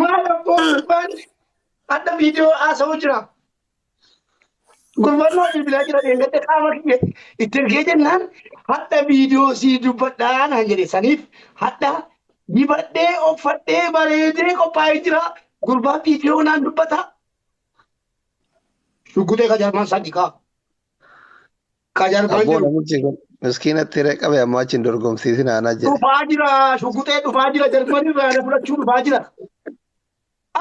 Maal abboo gurbaan hadda viidiyoo haasa'uu jira. Gurbaan naa bilbilaa jira deeggartee qaama kiyya itti ergee jennaan hadda viidiyoo sii dubbadhaa naan jedhe saniif hadda dibadhee uffadhee bareedee qophaa'ee jira. Gurbaan viidiyoo naan dubbata. Shuggutee kajarmaan sadiqaa. Kajarmaan Abboon jiru. namichi kun miskiinatti hiree qabe ammaa achi hin dorgomsiisin aanaa jedhe. Dhufaa jira. Shuggutee dhufaa jira. Jarmanii irraa na fudhachuu dhufaa jira.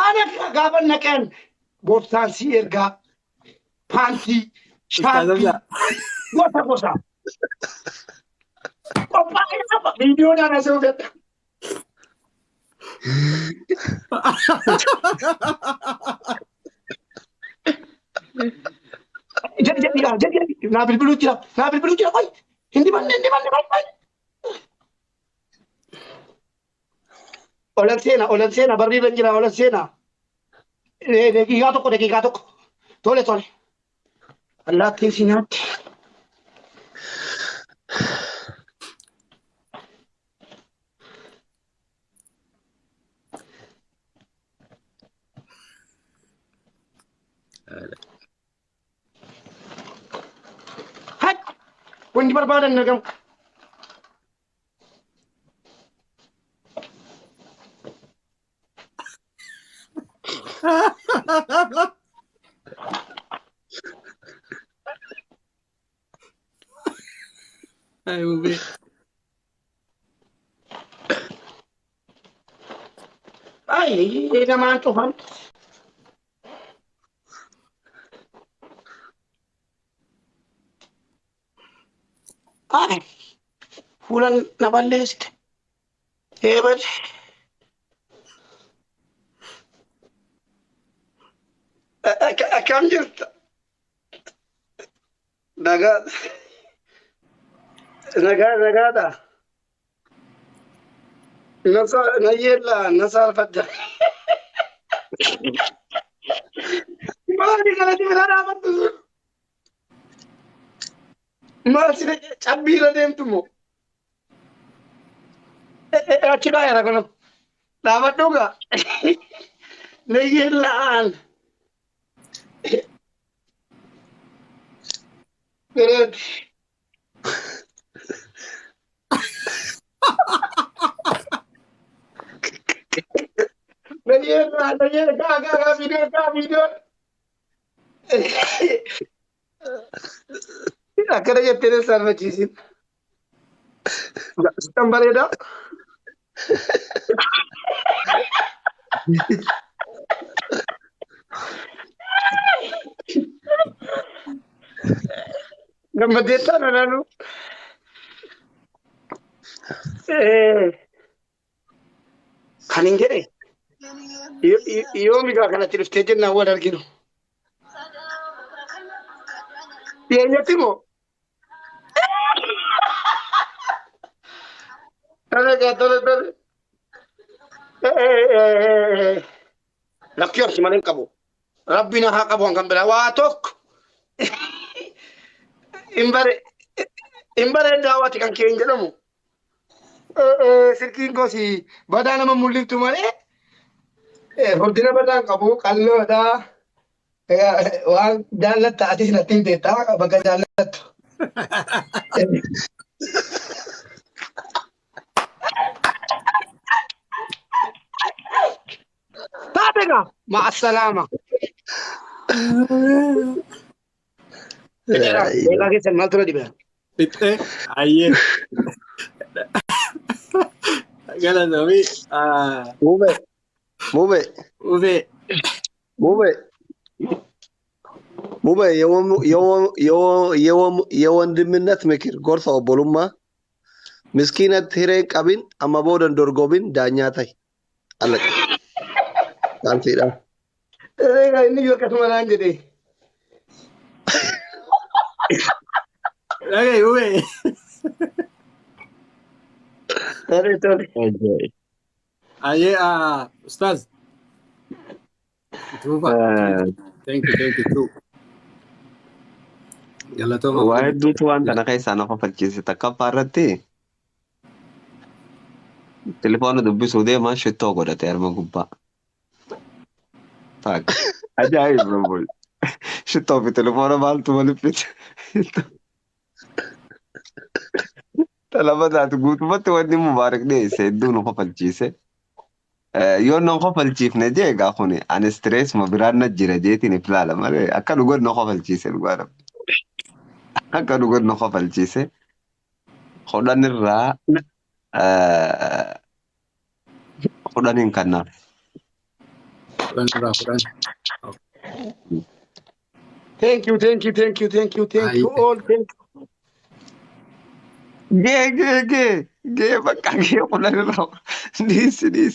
Ana gaafa naqeen borsaan si ergaa paantii shaampii gosa gosa. Qophaa'ee qaba. Viidiyoodhaan asii fedha. Jadi naa bilbiluu jira. Naa bilbiluu jira. Qoy hindi banne qoy. Olan seena barriirra jira olan seena. Daqiiqaa tokko. Tole. Allaattiin si nyaatti. Wanti barbaadan argamu. Ay, Ube. Ay, naman Tuhan. Ay, fulan naballeessite. Eebale. Akkam jirta? Nagaadha. Nayyella nasaalfadda. Maali kanatti bira dhaabattu? Maal si cabbiirra deemtu moo? Achi kaayera kun dhaabadhuugaa. Nayyellaan. Bireeti. Nayyellaan kaa viidiyoo. Akkana jettee salphachiisin. Sitan bareedaa. Gammadeettaa nanaanu. Kan hin jedhe yoomi gaa kanatti dhuftee jennaan wal arginu. Dhiyeenyatti moo? Tole. Lakkii horsi malee hin qabu. Rabbi na haa qabu hankan biraa waa tokko. Hin bareeddaawwati kan kee hin jedhamu. Silkiin gosi badaa nama mul'iftu malee furdina badaan qabu qalloodha. Waan jaallatta atis natti hin beektaa bakka jaallattu. Taatega ma'a salaama. Beelaa keessan maal tura dhibee? Itte, ayyee. Galatoomi. ሙቤ የወንድምነት ምክር ጎርሳ ኦቦሉማ ምስኪነት ሂሬን ቀቢን አማ ቦደን ዶርጎቢን ዳኛ ታይ አለቀ ካንሲዳ Inni yoo akkasuma naan jedhee. Dhagaye Ube. Tole. Ayyee, Ustaz. Tuufa. Thank you too. Galatooma. Waa hedduutu waan kana keessaa na kofalchiise takka irratti Telefoona dubbisuu deemaa shittoo godhate harma gubbaa. Taak. Ajaa'iba boy. Shittoo fi telefoona maaltu walitti fide? Talabataatu guutumatti wanni Mubaarak dhiyeesse hedduu nu kofalchiise. Yoo nu kofalchiifne jee egaa kuni ani stireesuma biraan na jira jeetiin if ilaala malee akka dhugoon nu kofalchiise dhugaadha. Akka dhugoon nu kofalchiise. Hodhan irraa hodhaniin kannaaf. Thank you all. Gee bakka gee hodhan irraa dhiisi.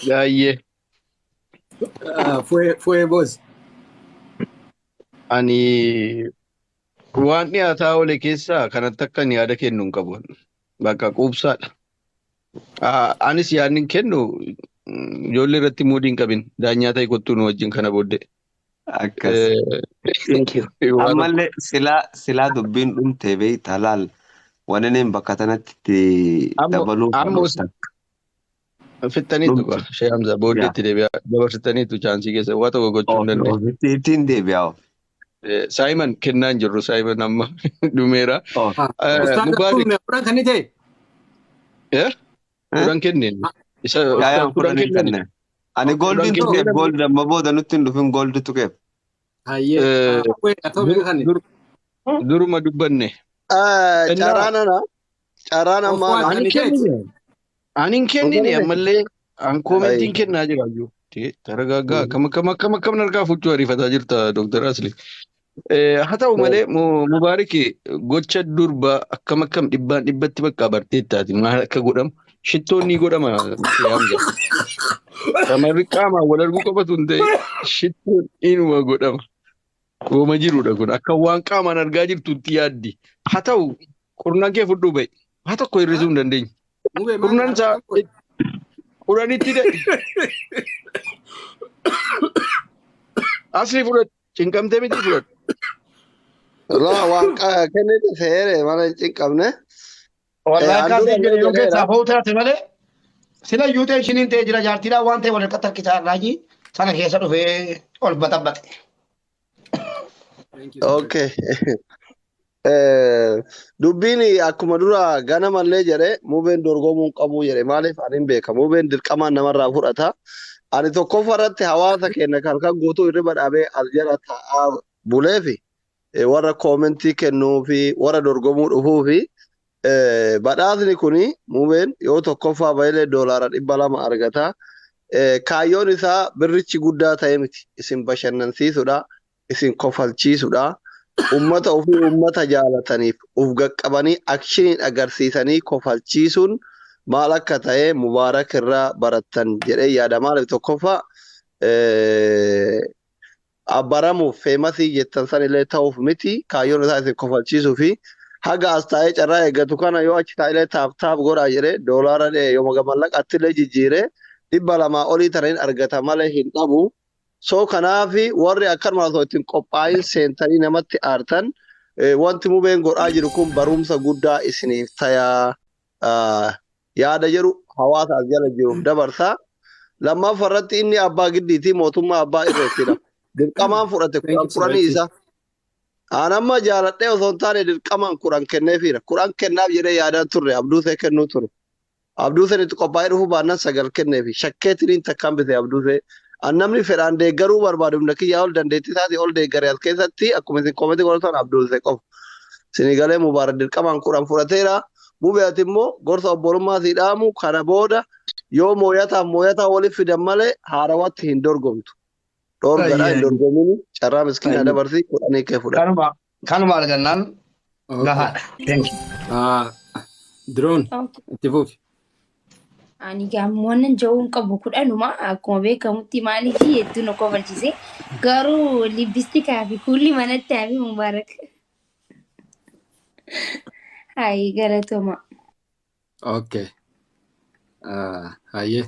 Baay'ee Fue boss. ani waan dhiyaataa oole keessaa kanatti akka inni yaada kennu hin qabu. Bakka quubsaadha. Anis yaadni hin kennu ijoollee irratti muudii hin qabin. Daanyaa ta'e kottuu nu wajjin kana booddee. Akkas. Thank you. Ammallee silaa dubbiin dhumtee beektaa laal waneen bakka tanatti dabaluu Ammoo fittaniitu qaba. Shee Hamza booddeetti deebi'aa. Dabarsitaniitu chaansii keessa waa tokko gochuu hin dandeenye. ittiin deebi'aa. Saayiman kennaa hin jirru. Saayiman amma dhumeera. Mubaarak kan ta'e. Kudhan kenneen. Yaayaan kudhanii kenne. Ani gooldiin tuqeef gooldi amma booda nutti hin dhufin gooldi tuqeef. Duruma dubbanne. Carraan ammaa Ani hin kennine ammallee an koomentiin kennaa jira iyyuu. Taragaagaa akkam nargaa fuuchuu ariifataa jirta Dr. Asli. Haa ta'u malee Mubaarak gocha durba akkam dhibbatti bakka barteettaati maal akka godhamu shittoon ni godhama. Shamarri qaamaan wal arguu qofatu hin ta'e shittoon inuma godhama. Gooma jirudha kun akka waan qaamaan argaa jirtutti yaaddi. Haa ta'u qurnaan kee fudhuu ba'i. Haa tokko hir'isuu hin dandeenye. Qurnaan isaa quranitti Asli fudhatu cinqamtee miti fudhatu. waan kennite seere mana hin cinqabne. Wallahi kaasee jiru yoo keessaa footaate malee sila yuutee ishiniin ta'e jira jaartiidhaan waan ta'e wal harkatti harkisaa irraaji sana keessa dhufee ol baxabbate. Okay. Dubbiin akkuma dura ganamallee jedhe Mubeen dorgomuu hin qabu jedhe maaliif ani hin beeka. Mubeen dirqamaan namarraa fudhata. Ani tokkoffaa irratti hawaasa keenya kan guutuu hirriba dhaabee as jala taa'aa bulee fi warra koomentii kennuu fi warra dorgomuu dhufuu fi badhaasni kuni Mubeen yoo tokkoffaa baay'ee doolaara 200 argata. Kaayyoon isaa birrichi guddaa ta'e miti. Isin bashannansiisudha. Isin kofalchiisudha. Ummata ofii ummata jaalataniif uf qaqqabanii akshiniin agarsiisanii kofalchiisuun maal akka ta'e Mubaarak irraa barattan jedhee yaada. Maaliif tokkoffaa abbaramuuf feemasii jettan san illee ta'uuf miti kaayyoon isaa isin kofalchiisuu fi haga as taa'ee carraa eeggatu kana yoo achi taa'ee taap godhaa jedhee doolaara yoo mallaqatti illee jijjiiree 200 olii taniin argata malee hin dhabu. So kanaafi warri akkanuma osoo ittiin qophaa'in seentanii namatti aartan wanti Mubeen godhaa jiru kun barumsa guddaa isiniif tayaa yaada jedhu hawaasa as jala jiruuf dabarsa. Lammaffaa irratti inni abbaa giddiitii mootummaa abbaa irreettidha. Dirqamaan fudhate kudhanii isa. Anamma jaaladhee osoo hin taane dirqamaan 10 kenneefiira. 10 kennaaf jedhee yaadaan turre Abduusee kennuu ture. Abduuseen itti qophaa'ee dhufuu baannaan 9 kenneefi. Shakkeetiniin takkaan bitee Abduusee. Annamni fedhaan deeggaruu barbaadu kiyyaa ol dandeettii isaatii ol deeggaree as keessatti akkuma isin koomentii godhatan Abduusee qofa. Sinigalee Mubaarak dirqamaan 10 fudhateera. Mubeet immoo gorsa obbolummaa si dhaamu kana booda yoo mooyataa waliif fidan malee haarawatti hin dorgomtu. Dhoorgadhaa hin dorgomini carraa miskiina dabarsii 10 kee fudhata. Kanuma argannaan gahaadha. Thank you. Drone itti fufi. Ani gaammoonni jawuun qabu kudhanuma akkuma beekamutti maaliif hedduu nu kofalchiise garuu libbistikaa fi kuulli manatti haafi Mubaarak. Hayi galatoma. Okay. Hayyee.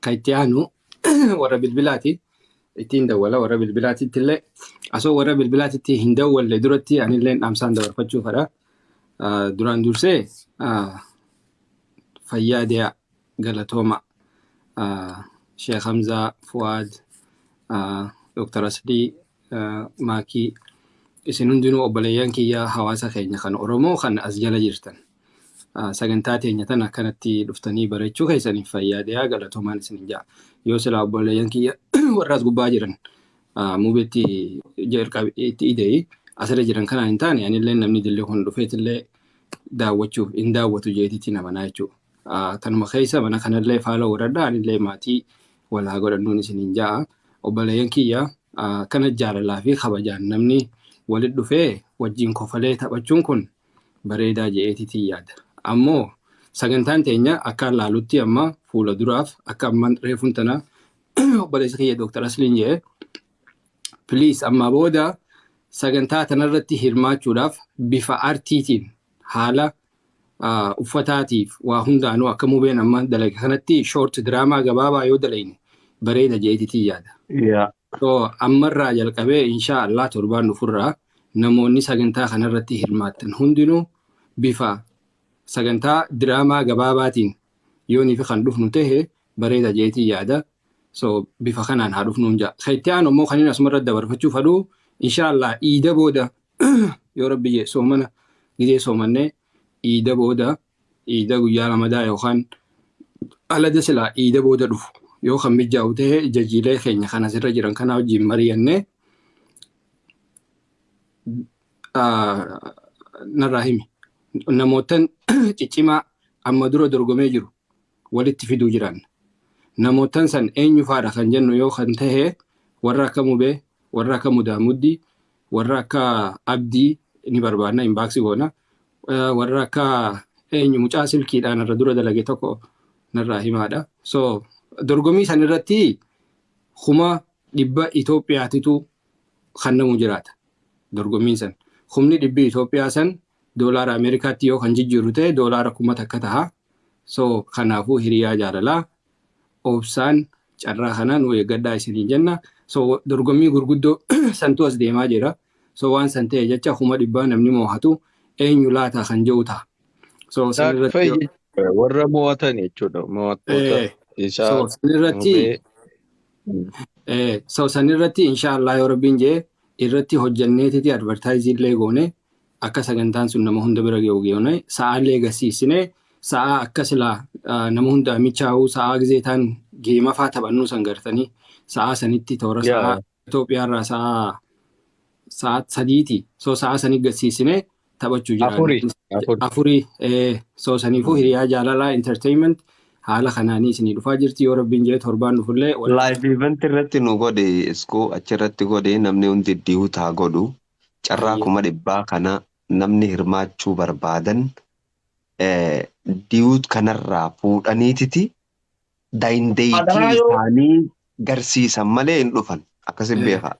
Kan itti aanu warra bilbilaati. Ittiin dawwala warra bilbilaatitti illee asoo warra bilbilaatitti hin dawwalle duratti anillee dhaamsaan dabarfachuufadha. duraan dursee Fayyaadee Galatooma Sheekh Hamzaa Fuwaad Dr. Aslii Maakii isin hundinuu obboleeyyan kiyyaa hawaasa keenya kan Oromoo kan as jala jirtan. Sagantaa teenya tana akkanatti dhuftanii barachuu keessaniif Fayyaadee Galatoomaan isin jaa. Yoo silaa obboleeyyan kiyya warraas gubbaa jiran muubeetti itti idee asirra jiran kanaan hin taane anillee namni dillee kun dhufeetillee daawwachuuf hin daawwatu jeetitti namanaa jechuudha. Tanuma keessa mana kanallee faala warradhaa anillee maatii walaa godhannuun isin hin jaa. Obboleeyyan kiyya kana jaalalaa fi kabajaan namni walitti dhufee wajjin kofalee taphachuun kun bareedaa jeetitti yaada. Ammoo sagantaan teenya akka laalutti amma fuula duraaf akka amman reefuun tana obboleessa kiyya Dr. Asliin jee please amma booda sagantaa tanarratti hirmaachuudhaaf bifa artiitiin haala uffataatiif waa hundaanuu akka mubeen amma dalaga kanatti short diraamaa gabaabaa yoo dalayne bareeda jeetitti yaada. So ammarraa jalqabee insha Allah torbaan dhufurraa namoonni sagantaa kanarratti hirmaattan hundinuu bifa sagantaa diraamaa gabaabaatiin yoonii fi kan dhufnu ta'e bareeda jeetii yaada. So bifa kanaan haa dhufnuun jaa. Kayitiyaan immoo kan inni asumarratti dabarfachuuf hadhuu inshaallah iida booda yoo rabbi jee soomana gidee soomannee iida booda iida guyyaa lamadaa yookaan alada silaa iida booda dhufu yoo kan mijaa'u ta'e jajiilee keenya kan asirra jiran kana wajjin mari'annee narraa himi. Namootan ciccimaa amma dura dorgomee jiru walitti fiduu jiran. Namootan san eenyu faadha kan jennu yoo kan ta'e warra akka Mubee, warra akka Mudaamuddii, warra akka Abdii ni barbaadna inbaaksii goona. Warra akka eenyu mucaa silkiidhaan irra dura dalage tokko narraa himaadha. So dorgomii san irratti 100 Itoophiyaatitu kan namu jiraata. Dorgomiin san 100 Itoophiyaa san doolaara Ameerikaatti yoo kan jijjiiru ta'e doolaara 1000 akka taha. So kanaafuu hiriyaa jaalalaa obsaan carraa kanaan nu eeggadhaa isinii jenna. So dorgommii gurguddoo santu as deemaa jira. So waan san ta'e jecha 100 namni moo'atu eenyu laata kan jedhu ta'a. So sanirratti warra mo'atan jechuudha. Mo'attoota isaa. So sanirratti inshaallah yoo rabbiin jee irratti hojjanneetiti advertaayizii illee goone akka sagantaan sun nama hunda bira geewgeewne sa'aalee gasiisine sa'a akka silaa nama hunda michaa'uu sa'a gizeetaan geemafaa taphannuu san gartanii sa'a sanitti toora sa'a Itoophiyaarraa sa'a 3ti. So sa'a sanii gasiisine taphachuu jira. Afurii. So saniifuu hiriyaa jaalalaa entertainment haala kanaanii isinii dhufaa jirti yoo rabbiin jee torbaan dhufullee. Live event irratti nu godhe iskoo achirratti godhe namni hundi diihuu taa godhu carraa 100 kana namni hirmaachuu barbaadan diihuu kanarraa fuudhaniititi daayindeetii isaanii garsiisan malee hin dhufan akkasii beekaa.